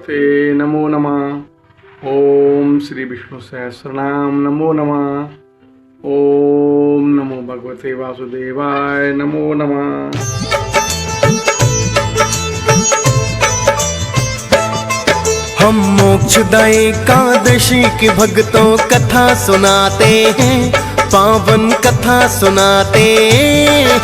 भगवते नमो नमः। ओम श्री विष्णु सहस्रनाम नमो नमः। ओम नमो भगवते वासुदेवाय नमो नमः। हम मोक्षदा एकादशी की भक्तों कथा सुनाते हैं, पावन कथा सुनाते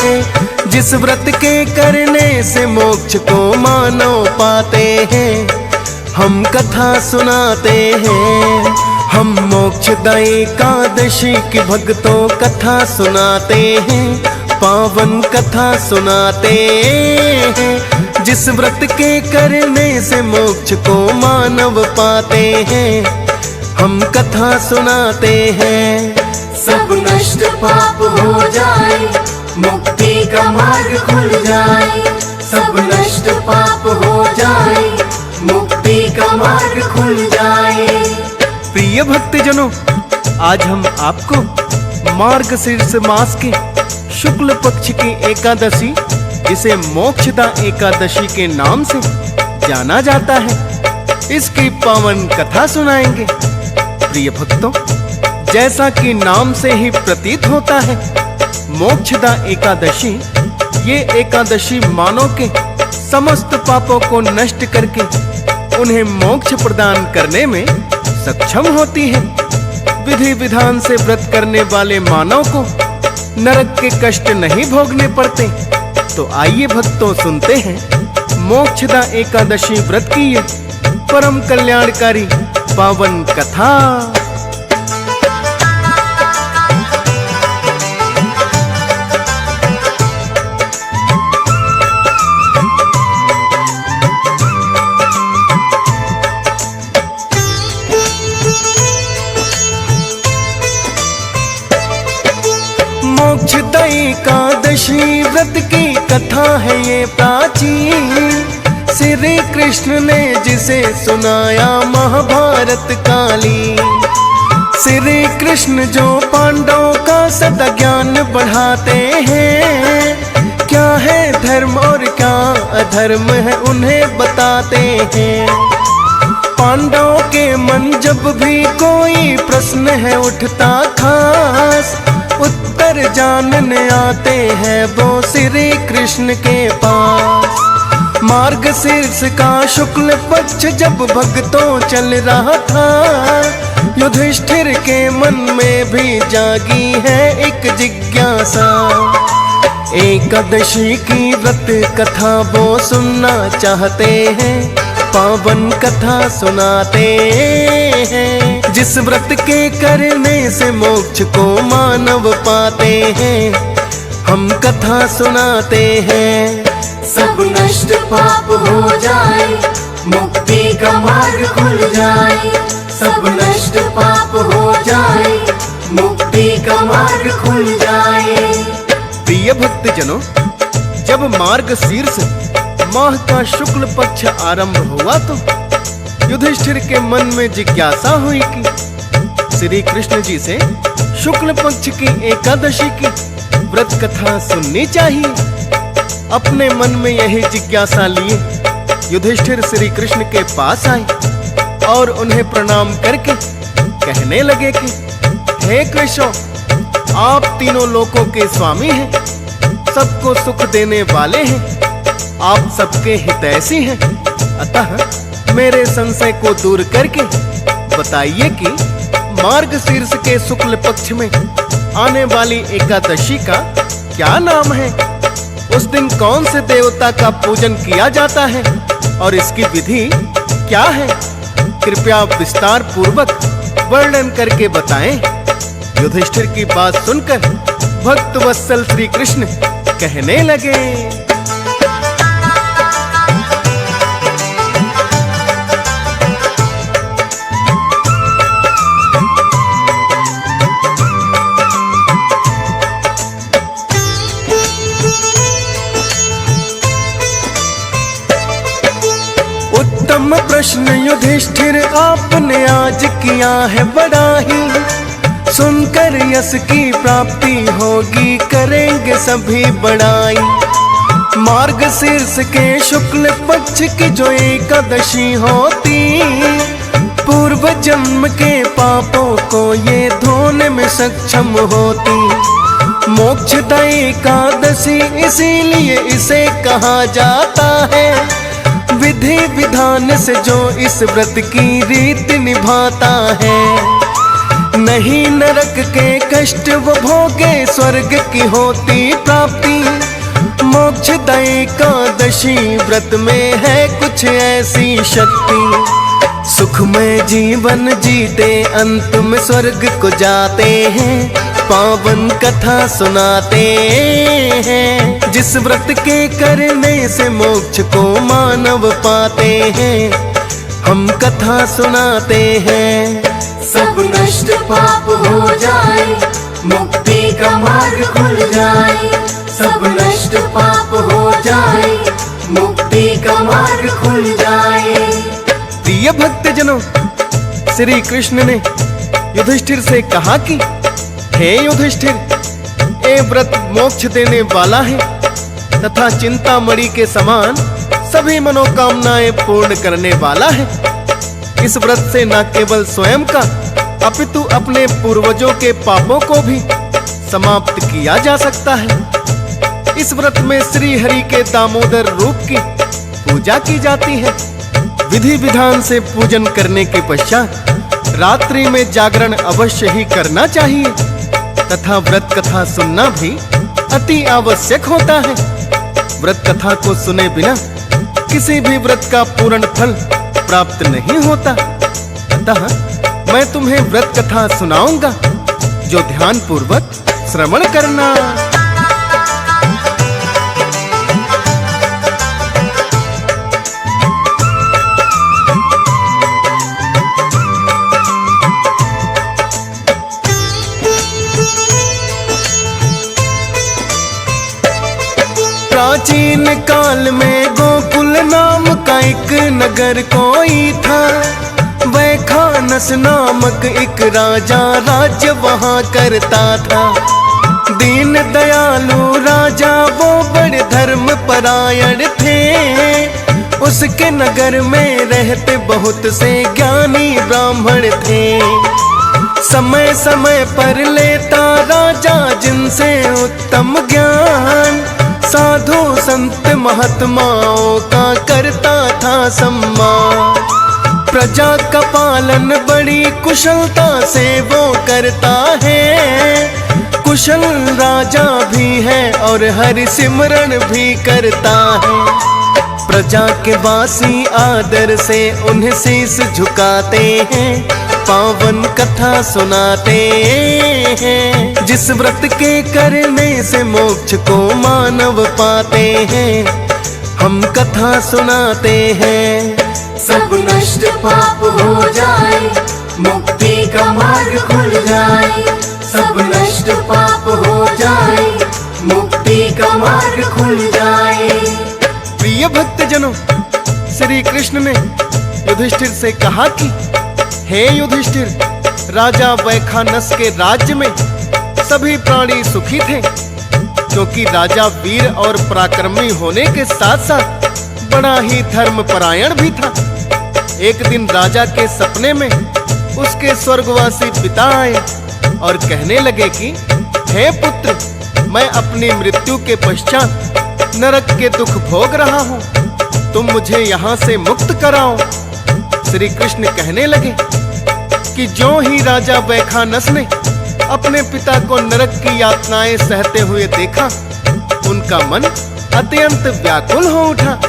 हैं। जिस व्रत के करने से मोक्ष को मानव पाते हैं, हम कथा सुनाते हैं। हम मोक्षदा एकादशी की भक्तों कथा सुनाते हैं, पावन कथा सुनाते हैं। जिस व्रत के करने से मोक्ष को मानव पाते हैं, हम कथा सुनाते हैं। सब नष्ट पाप हो जाए, मुक्ति का मार्ग खुल जाए। सब नष्ट पाप हो जाए, मुक्ति का मार्ग खुल जाए। प्रिय भक्तजनों, आज हम आपको मार्गशीर्ष मास के शुक्ल पक्ष की एकादशी, जिसे मोक्षदा एकादशी के नाम से जाना जाता है, इसकी पावन कथा सुनाएंगे। प्रिय भक्तों, जैसा कि नाम से ही प्रतीत होता है, मोक्षदा एकादशी ये एकादशी मानव के समस्त पापों को नष्ट करके उन्हें मोक्ष प्रदान करने में सक्षम होती है। विधि विधान से व्रत करने वाले मानव को नरक के कष्ट नहीं भोगने पड़ते। तो आइए भक्तों, सुनते हैं मोक्षदा एकादशी व्रत की ये परम कल्याणकारी पावन कथा। मोक्षदा एकादशी व्रत की कथा है ये प्राचीन। श्री कृष्ण ने जिसे सुनाया महाभारत कालीन। श्री कृष्ण जो पांडवों का सदा ज्ञान बढ़ाते हैं, क्या है धर्म और क्या अधर्म है उन्हें बताते हैं। पांडवों के मन जब भी कोई प्रश्न है उठता खास, उत्तर जानने आते हैं वो श्री कृष्ण के पास। मार्गशीर्ष का शुक्ल पक्ष जब भक्तों चल रहा था, युधिष्ठिर के मन में भी जागी है एक जिज्ञासा। एकादशी की व्रत कथा वो सुनना चाहते हैं, पावन कथा सुनाते हैं। जिस व्रत के करने से मोक्ष को मानव पाते हैं, हम कथा सुनाते हैं। सब नष्ट पाप हो जाए, मुक्ति का मार्ग खुल जाए। सब नष्ट पाप हो जाए, मुक्ति का मार्ग खुल जाए। प्रिय भक्तजनों, जब मार्गशीर्ष माह का शुक्ल पक्ष आरंभ हुआ तो युधिष्ठिर के मन में जिज्ञासा हुई कि श्री कृष्ण जी से शुक्ल पक्ष की एकादशी की व्रत कथा सुननी चाहिए। अपने मन में यही जिज्ञासा लिए युधिष्ठिर श्री कृष्ण के पास आए और उन्हें प्रणाम करके कहने लगे कि हे कृष्ण, आप तीनों लोकों के स्वामी हैं, सबको सुख देने वाले हैं, आप सबके हितैषी हैं। अतः मेरे संशय को दूर करके बताइए कि मार्गशीर्ष के शुक्ल पक्ष में आने वाली एकादशी का क्या नाम है। उस दिन कौन से देवता का पूजन किया जाता है और इसकी विधि क्या है, कृपया विस्तार पूर्वक वर्णन करके बताएं। युधिष्ठिर की बात सुनकर भक्त वत्सल श्री कृष्ण कहने लगे, उत्तम प्रश्न युधिष्ठिर आपने आज किया है बड़ा ही। सुनकर यश की प्राप्ति होगी, करेंगे सभी बड़ाई। मार्ग शीर्ष के शुक्ल पक्ष की जो एकादशी होती, पूर्व जन्म के पापों को ये धोने में सक्षम होती। मोक्षदायी एकादशी इसीलिए इसे कहा जाता है। विधि विधान से जो इस व्रत की रीत निभाता है, नहीं नरक के कष्ट वो भोगे, स्वर्ग की होती प्राप्ति। मोक्षदायी एकादशी व्रत में है कुछ ऐसी शक्ति। सुखमय जीवन जीते अंत में स्वर्ग को जाते हैं, पावन कथा सुनाते हैं। जिस व्रत के करने से मोक्ष को मानव पाते हैं, हम कथा सुनाते हैं। सब नष्ट पाप हो जाए, मुक्ति का मार्ग खुल जाए। सब नष्ट पाप हो जाए, मुक्ति का मार्ग खुल जाए। प्रिय भक्तजनों, श्री कृष्ण ने युधिष्ठिर से कहा कि हे युधिष्ठिर, ये व्रत मोक्ष देने वाला है तथा चिंतामणि के समान सभी मनोकामनाएं पूर्ण करने वाला है। इस व्रत से न केवल स्वयं का अपितु अपने पूर्वजों के पापों को भी समाप्त किया जा सकता है। इस व्रत में श्री हरि के दामोदर रूप की पूजा की जाती है। विधि विधान से पूजन करने के पश्चात रात्रि में जागरण अवश्य ही करना चाहिए तथा व्रत कथा सुनना भी अति आवश्यक होता है। व्रत कथा को सुने बिना किसी भी व्रत का पूर्ण फल प्राप्त नहीं होता। अतः मैं तुम्हें व्रत कथा सुनाऊंगा, जो ध्यान पूर्वक श्रवण करना। प्राचीन काल में गोकुल नाम का एक नगर कोई था। वैखानस नामक एक राजा राज्य वहाँ करता था। दीन दयालु राजा वो बड़े धर्म परायण थे। उसके नगर में रहते बहुत से ज्ञानी ब्राह्मण थे। समय समय पर लेता राजा जिनसे उत्तम ज्ञान, साधु संत महात्माओं का करता था सम्मान। प्रजा का पालन बड़ी कुशलता से वो करता है। कुशल राजा भी है और हरि सिमरन भी करता है। प्रजा के वासी आदर से उन्हें शीश झुकाते हैं, पावन कथा सुनाते हैं। जिस व्रत के करने से मोक्ष को मानव पाते हैं, हम कथा सुनाते हैं। सब नष्ट पाप हो जाए, मुक्ति का मार्ग खुल जाए। सब नष्ट पाप हो जाए, मुक्ति का मार्ग खुल जाए। प्रिय भक्तजनों, श्री कृष्ण ने युधिष्ठिर से कहा कि हे युधिष्ठिर, राजा वैखानस के राज्य में सभी प्राणी सुखी थे, क्योंकि राजा वीर और पराक्रमी होने के साथ साथ बड़ा ही धर्मपरायण भी था। एक दिन राजा के सपने में उसके स्वर्गवासी पिता आए और कहने लगे कि हे पुत्र, मैं अपनी मृत्यु के पश्चात नरक के दुख भोग रहा हूँ, तुम मुझे यहाँ से मुक्त कराओ। श्री कृष्ण कहने लगे कि जो ही राजा वैखानस ने अपने पिता को नरक की यातनाएं सहते हुए देखा, उनका मन अत्यंत व्याकुल हो उठा।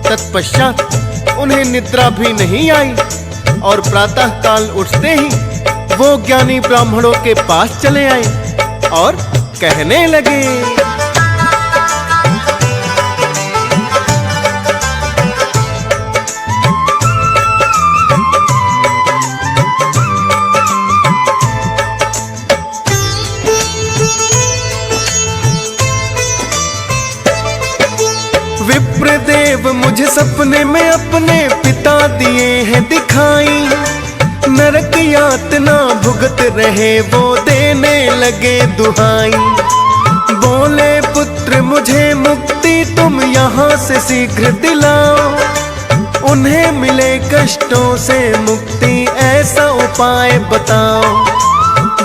तत्पश्चात उन्हें निद्रा भी नहीं आई और प्रातः काल उठते ही वो ज्ञानी ब्राह्मणों के पास चले आए और कहने लगे, विप्रदेव मुझे सपने में अपने पिता दिए हैं दिखाई। नरक यातना भुगत रहे वो देने लगे दुहाई। बोले पुत्र पुत्र मुझे मुक्ति तुम यहाँ से शीघ्र दिलाओ, उन्हें मिले कष्टों से मुक्ति ऐसा उपाय बताओ।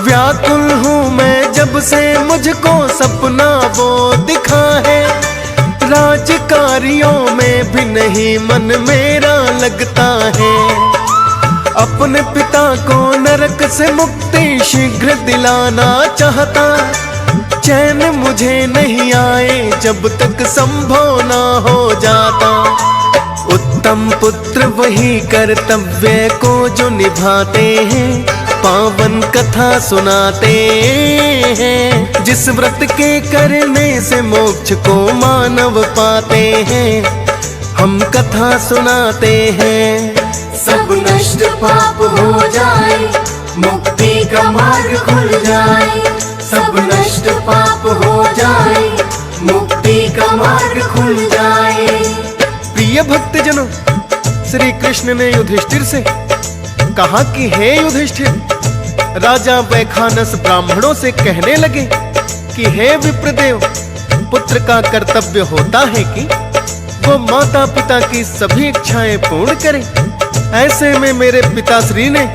व्याकुल हूँ मैं जब से मुझको सपना वो दिखा है, राजकार्यों में भी नहीं मन मेरा लगता है। अपने पिता को नरक से मुक्ति शीघ्र दिलाना चाहता, चैन मुझे नहीं आए जब तक संभव ना हो जाता। उत्तम पुत्र वही कर्तव्य को जो निभाते हैं, पावन कथा सुनाते हैं। जिस व्रत के करने से मोक्ष को मानव पाते हैं, हम कथा सुनाते हैं। सब नष्ट पाप हो जाए, मुक्ति का मार्ग खुल जाए। सब नष्ट पाप हो जाए, मुक्ति का मार्ग खुल जाए। प्रिय भक्तजनों, श्री कृष्ण ने युधिष्ठिर से कहा कि हे युधिष्ठिर, राजा वैखानस ब्राह्मणों से कहने लगे कि हे विप्रदेव, पुत्र का कर्तव्य होता है कि वो माता पिता की सभी इच्छाएं पूर्ण करे। ऐसे में मेरे पिताश्री ने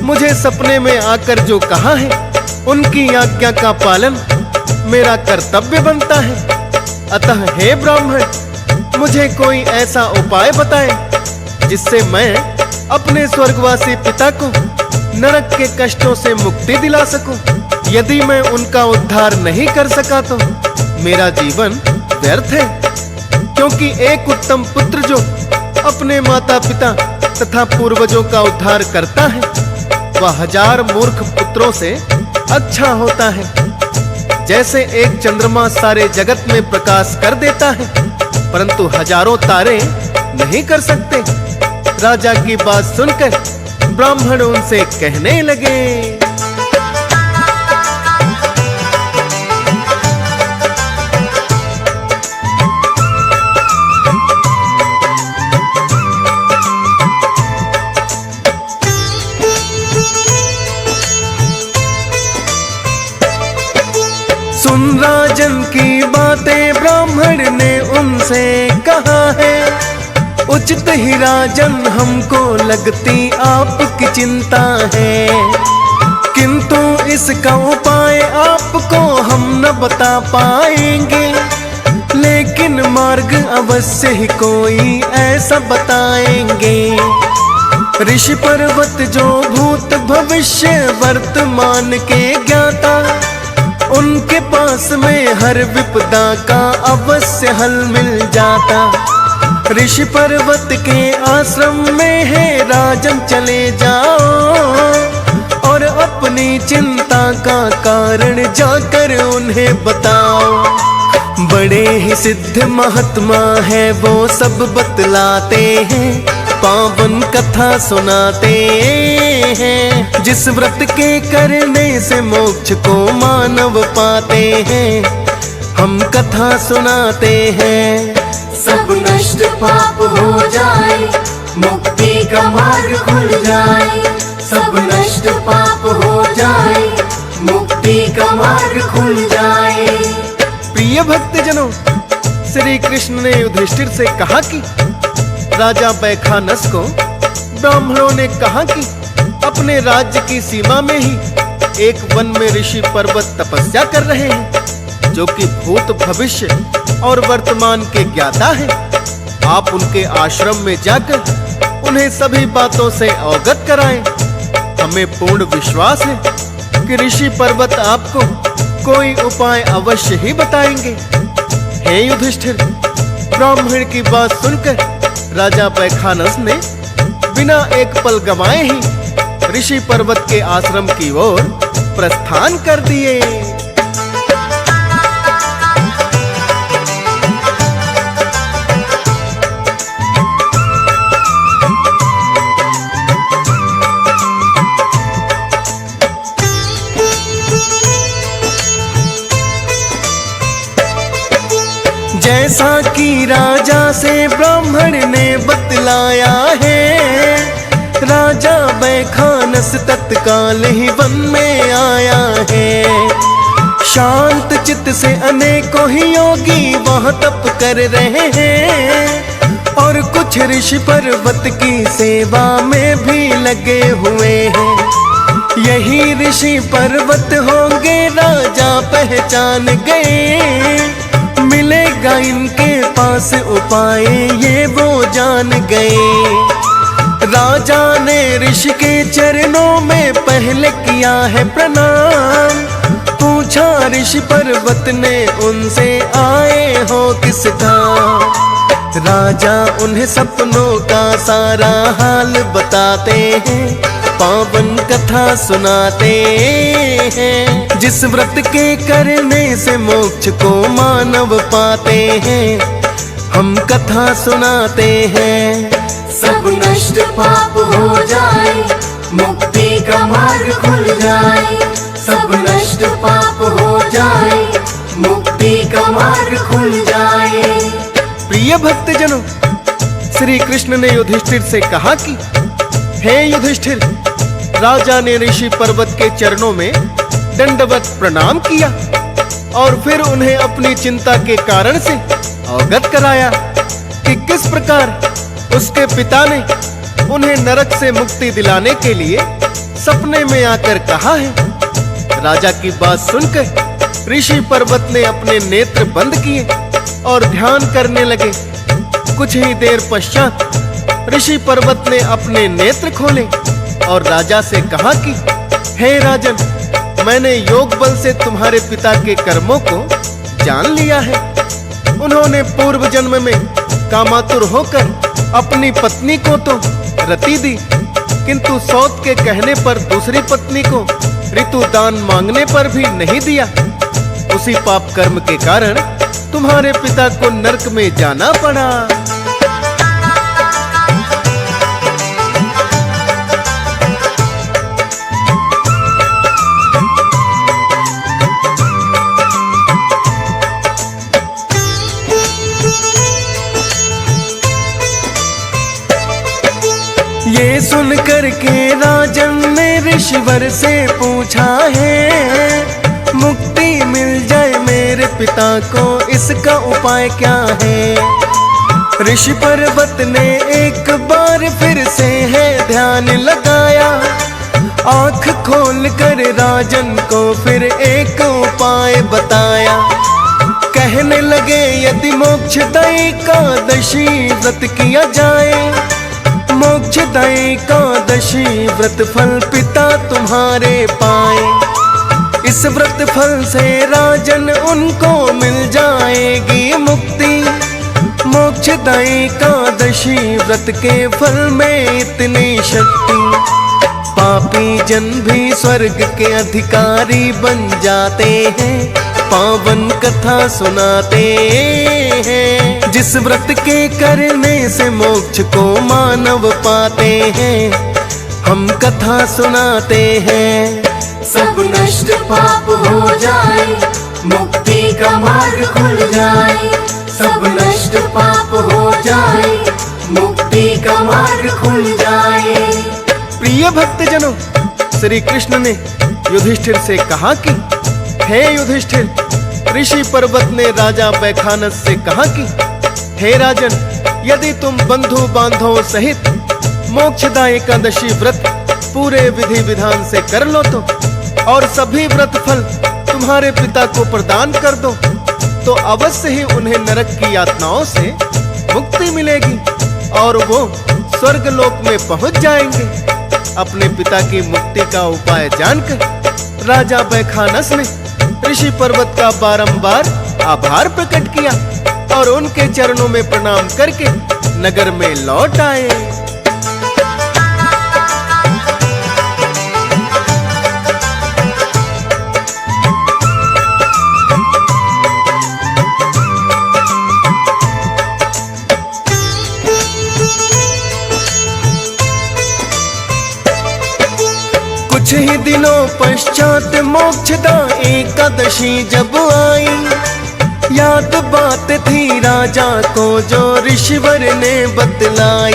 मुझे सपने में आकर जो कहा है, उनकी आज्ञा का पालन मेरा कर्तव्य बनता है। अतः हे ब्राह्मण, मुझे कोई ऐसा उपाय बताएं जिससे मैं अपने स्वर्गवासी पिता को नरक के कष्टों से मुक्ति दिला सकूं। यदि मैं उनका उद्धार नहीं कर सका तो मेरा जीवन व्यर्थ है, क्योंकि एक उत्तम पुत्र जो अपने माता पिता तथा पूर्वजों का उद्धार करता है, वह 1000 मूर्ख पुत्रों से अच्छा होता है। जैसे एक चंद्रमा सारे जगत में प्रकाश कर देता है, परंतु हजारों तारे नहीं कर सकते। राजा की बात सुनकर ब्राह्मण उनसे कहने लगे, सुन राजन की बातें ब्राह्मण ने उनसे कहा है। उचित ही राजन हमको लगती आपकी चिंता है, किंतु इसका उपाय आपको हम न बता पाएंगे, लेकिन मार्ग अवश्य ही कोई ऐसा बताएंगे। ऋषि पर्वत जो भूत भविष्य वर्तमान के ज्ञाता, उनके पास में हर विपदा का अवश्य हल मिल जाता। ऋषि पर्वत के आश्रम में है राजन, चले जाओ और अपनी चिंता का कारण जाकर उन्हें बताओ। बड़े ही सिद्ध महात्मा है वो, सब बतलाते हैं, पावन कथा सुनाते हैं। जिस व्रत के करने से मोक्ष को मानव पाते हैं, हम कथा सुनाते हैं। सब नष्ट पाप हो जाए, मुक्ति का मार्ग खुल जाए। सब नष्ट पाप हो जाए, मुक्ति का मार्ग खुल जाए। प्रिय भक्तजनों, श्री कृष्ण ने युधिष्ठिर से कहा कि राजा वैखानस को ब्राह्मणों ने कहा कि अपने राज्य की सीमा में ही एक वन में ऋषि पर्वत तपस्या कर रहे हैं, जो कि भूत भविष्य और वर्तमान के ज्ञाता हैं। आप उनके आश्रम में जाकर उन्हें सभी बातों से अवगत कराएं। हमें पूर्ण विश्वास है कि ऋषि पर्वत आपको कोई उपाय अवश्य ही बताएंगे। हे युधिष्ठिर, ब्राह्मण की बात सुनकर राजा वैखानस ने बिना एक पल गंवाए ही ऋषि पर्वत के आश्रम की ओर प्रस्थान कर दिए। जैसा कि राजा से ब्राह्मण ने बतलाया है, राजा वैखानस तत्काल ही वन में आया है। शांत चित्त से अनेकों ही योगी वहाँ तप कर रहे हैं और कुछ ऋषि पर्वत की सेवा में भी लगे हुए हैं। यही ऋषि पर्वत होंगे राजा पहचान गए, मिलेगा इनके पास उपाय ये वो जान गए। राजा ने ऋषि के चरणों में पहले किया है प्रणाम, पूछा ऋषि पर्वत ने उनसे आए हो किस काम। राजा उन्हें सपनों का सारा हाल बताते हैं, पावन कथा सुनाते हैं। जिस व्रत के करने से मोक्ष को मानव पाते हैं, हम कथा सुनाते हैं। सब नष्ट पाप हो जाए, मुक्ति का मार्ग खुल जाए। सब नष्ट पाप हो जाए, मुक्ति का मार्ग खुल जाए। प्रिय भक्तजनों, श्री कृष्ण ने युधिष्ठिर से कहा कि हे युधिष्ठिर, राजा ने ऋषि पर्वत के चरणों में दंडवत प्रणाम किया और फिर उन्हें अपनी चिंता के कारण से अवगत कराया कि किस प्रकार उसके पिता ने उन्हें नरक से मुक्ति दिलाने के लिए सपने में आकर कहा है। राजा की बात सुनकर ऋषि पर्वत ने अपने नेत्र बंद किए और ध्यान करने लगे। कुछ ही देर पश्चात ऋषि पर्वत ने अपने नेत्र खोले और राजा से कहा कि हे राजन, मैंने योग बल से तुम्हारे पिता के कर्मों को जान लिया है। उन्होंने पूर्व जन्म में कामातुर होकर अपनी पत्नी को तो रति दी, किंतु सौत के कहने पर दूसरी पत्नी को ऋतु दान मांगने पर भी नहीं दिया। उसी पाप कर्म के कारण तुम्हारे पिता को नरक में जाना पड़ा। ये सुन कर के राजन ने ऋषिवर से पूछा है, मुक्ति मिल जाए मेरे पिता को इसका उपाय क्या है। ऋषि पर्वत ने एक बार फिर से है ध्यान लगाया, आंख खोल कर राजन को फिर एक उपाय बताया। कहने लगे यदि मोक्षदायी एकादशी व्रत किया जाए, मोक्षदायी एकादशी व्रत फल पिता तुम्हारे पाए। इस व्रत फल से राजन उनको मिल जाएगी मुक्ति। मोक्षदायी एकादशी व्रत के फल में इतनी शक्ति, पापी जन भी स्वर्ग के अधिकारी बन जाते हैं। पावन कथा सुनाते हैं, जिस व्रत के करने से मोक्ष को मानव पाते हैं, हम कथा सुनाते हैं। सब नष्ट पाप हो जाए, मुक्ति का मार्ग खुल जाए। सब नष्ट पाप हो जाए, मुक्ति का मार्ग खुल जाए। प्रिय भक्तजनों, श्री कृष्ण ने युधिष्ठिर से कहा कि हे युधिष्ठिर, ऋषि पर्वत ने राजा बैखानस से कहा कि हे राजन, यदि तुम बंधु बांधवों सहित मोक्षदायी एकादशी व्रत पूरे विधि विधान से कर लो और सभी व्रत फल तुम्हारे पिता को प्रदान कर दो, तो अवश्य ही उन्हें नरक की यातनाओं से मुक्ति मिलेगी और वो स्वर्ग लोक में पहुंच जाएंगे। अपने पिता की मुक्ति का उपाय जानकर राजा बैखानस ने ऋषि पर्वत का बारंबार आभार प्रकट किया और उनके चरणों में प्रणाम करके नगर में लौट आए। कुछ ही दिनों पश्चात मोक्षदा एकादशी जब आई, याद बात थी राजा को जो ऋषिवर ने बतलाई।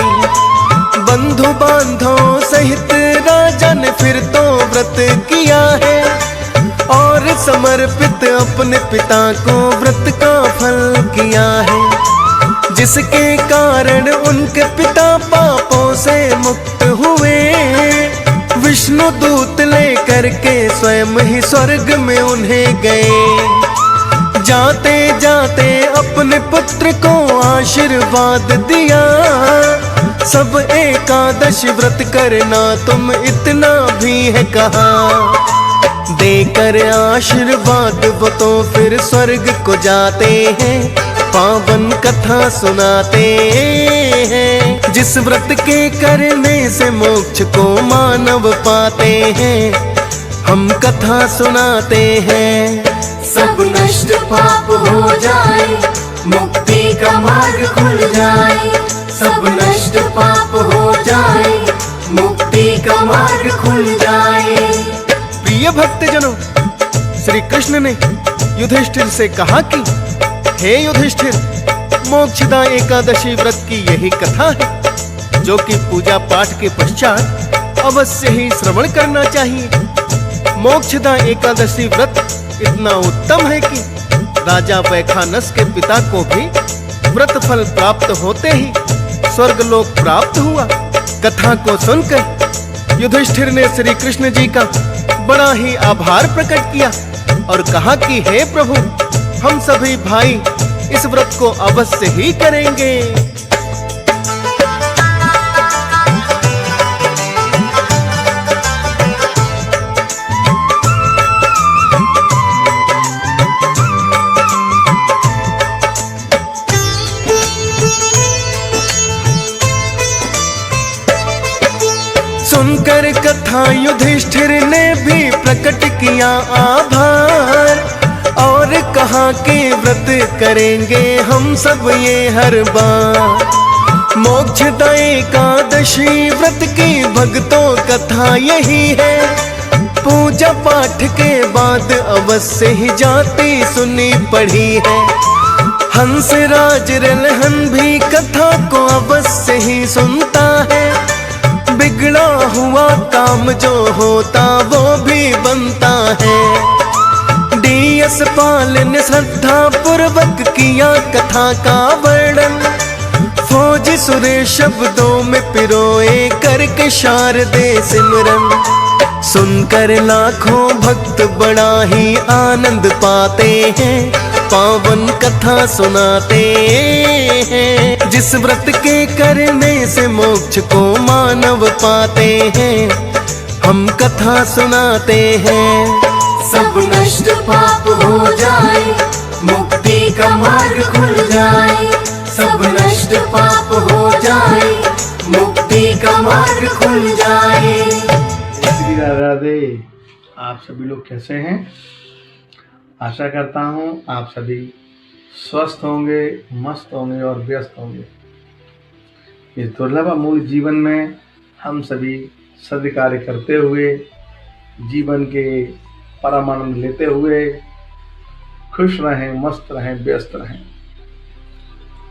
बंधु बांधवों सहित राजा ने फिर तो व्रत किया है और समर्पित अपने पिता को व्रत का फल किया है, जिसके कारण उनके पिता पापों से मुक्त हुए। विष्णु दूत लेकर के स्वयं ही स्वर्ग में उन्हें गए। जाते जाते अपने पुत्र को आशीर्वाद दिया, सब एकादश व्रत करना तुम इतना भी है कहा। देकर आशीर्वाद वो तो फिर स्वर्ग को जाते हैं, पावन कथा सुनाते हैं। जिस व्रत के करने से मोक्ष को मानव पाते हैं, हम कथा सुनाते हैं। सब नष्ट पाप हो जाए, मुक्ति का मार्ग खुल जाए। सब नष्ट पाप हो जाए, मुक्ति का मार्ग खुल जाए। प्रिय भक्तजनों, श्री कृष्ण ने युधिष्ठिर से कहा कि हे युधिष्ठिर, मोक्षदा एकादशी व्रत की यही कथा है, जो कि पूजा पाठ के पश्चात अवश्य ही श्रवण करना चाहिए। मोक्षदा एकादशी व्रत इतना उत्तम है कि राजा वैखानस के पिता को भी व्रत फल प्राप्त होते ही स्वर्गलोक प्राप्त हुआ। कथा को सुनकर युधिष्ठिर ने श्री कृष्ण जी का बड़ा ही आभार प्रकट किया और कहा कि हे प्रभु, हम सभी भाई इस व्रत को अवश्य ही करेंगे। सुनकर कथा युधिष्ठिर ने भी प्रकट किया आभार और कहा कि व्रत करेंगे हम सब ये हर बार। मोक्षदा एकादशी व्रत की भक्तों कथा यही है, पूजा पाठ के बाद अवश्य ही जाती सुनी पढ़ी है। हंसराज रलहन भी कथा को अवश्य ही सुनता है, बिगड़ा हुआ काम जो होता वो भी बनता है। डीएस पाल ने श्रद्धा पूर्वक किया कथा का वर्णन, फौजी सुरेश शब्दों में पिरोए करके शारदे सिमरन। सुनकर लाखों भक्त बड़ा ही आनंद पाते हैं, पावन कथा सुनाते हैं। जिस व्रत के करने से मोक्ष को मानव पाते हैं, हम कथा सुनाते हैं। सब नष्ट पाप हो जाए, मुक्ति का मार्ग खुल जाए। सब नष्ट पाप हो जाए, मुक्ति का मार्ग खुल जाए। श्री राधे। आप सभी लोग कैसे हैं? आशा करता हूँ आप सभी स्वस्थ होंगे, मस्त होंगे और व्यस्त होंगे। इस दुर्लभ अमूल्य जीवन में हम सभी सद्कार्य करते हुए, जीवन के परम आनंद लेते हुए खुश रहें, मस्त रहें, व्यस्त रहें।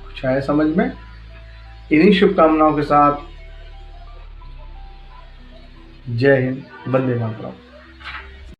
कुछ आए समझ में? इन्हीं शुभकामनाओं के साथ जय हिंद, वंदे मातरम।